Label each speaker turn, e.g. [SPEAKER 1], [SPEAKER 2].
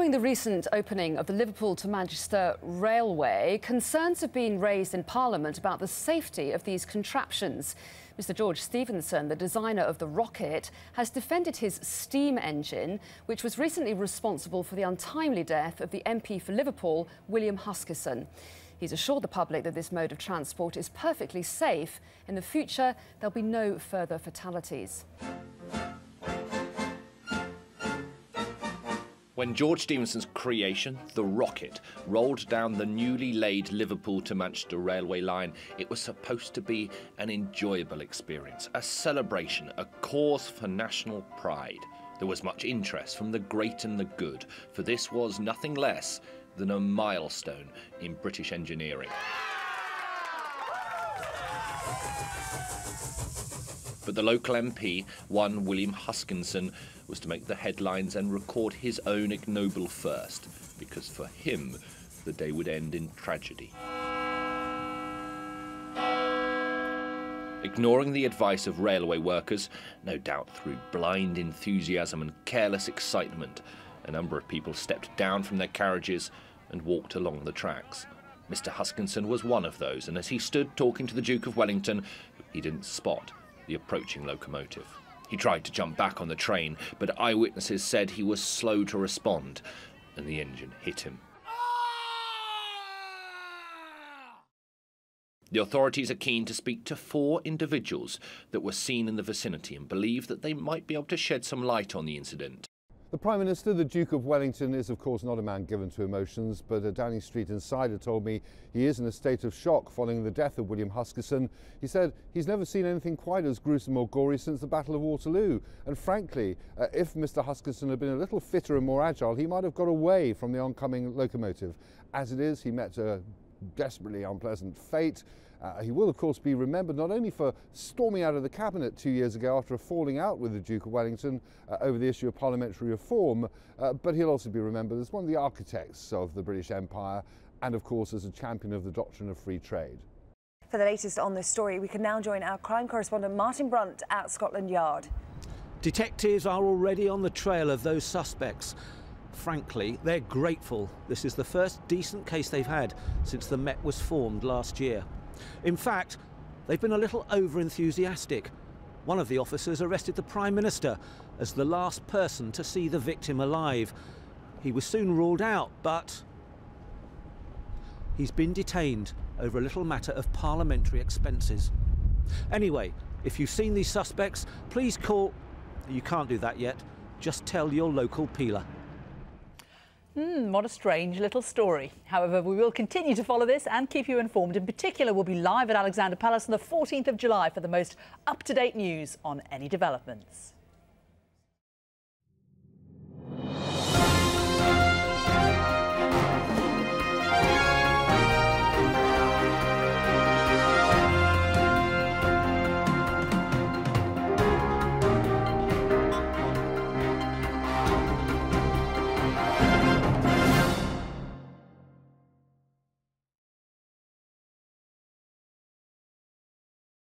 [SPEAKER 1] Following the recent opening of the Liverpool to Manchester Railway, concerns have been raised in Parliament about the safety of these contraptions. Mr. George Stephenson, the designer of the rocket, has defended his steam engine, which was recently responsible for the untimely death of the MP for Liverpool, William Huskisson. He's assured the public that this mode of transport is perfectly safe. In the future, there'll be no further fatalities.
[SPEAKER 2] When George Stephenson's creation, the rocket, rolled down the newly laid Liverpool to Manchester railway line, it was supposed to be an enjoyable experience, a celebration, a cause for national pride. There was much interest from the great and the good, for this was nothing less than a milestone in British engineering. But the local MP, one William Huskisson, was to make the headlines and record his own ignoble first, because for him, the day would end in tragedy. Ignoring the advice of railway workers, no doubt through blind enthusiasm and careless excitement, a number of people stepped down from their carriages and walked along the tracks. Mr. Huskisson was one of those, and as he stood talking to the Duke of Wellington, he didn't spot the approaching locomotive. He tried to jump back on the train, but eyewitnesses said he was slow to respond, and the engine hit him. The authorities are keen to speak to 4 individuals that were seen in the vicinity and believe that they might be able to shed some light on the incident.
[SPEAKER 3] The Prime Minister, the Duke of Wellington, is of course not a man given to emotions, but a Downing Street insider told me he is in a state of shock following the death of William Huskisson. He said he's never seen anything quite as gruesome or gory since the Battle of Waterloo. And frankly, if Mr. Huskisson had been a little fitter and more agile, he might have got away from the oncoming locomotive. As it is, he met a desperately unpleasant fate. He will, of course, be remembered not only for storming out of the cabinet 2 years ago after a falling out with the Duke of Wellington over the issue of parliamentary reform, but he'll also be remembered as one of the architects of the British Empire and, of course, as a champion of the doctrine of free trade.
[SPEAKER 4] For the latest on this story, we can now join our crime correspondent Martin Brunt at Scotland Yard.
[SPEAKER 5] Detectives are already on the trail of those suspects. Frankly, they're grateful. This is the first decent case they've had since the Met was formed last year. In fact, they've been a little over-enthusiastic. One of the officers arrested the Prime Minister as the last person to see the victim alive. He was soon ruled out, but he's been detained over a little matter of parliamentary expenses. Anyway, if you've seen these suspects, please call... You can't do that yet. Just tell your local peeler.
[SPEAKER 6] What a strange little story. However, we will continue to follow this and keep you informed. In particular, we'll be live at Alexandra Palace on the 14th of July for the most up-to-date news on any developments.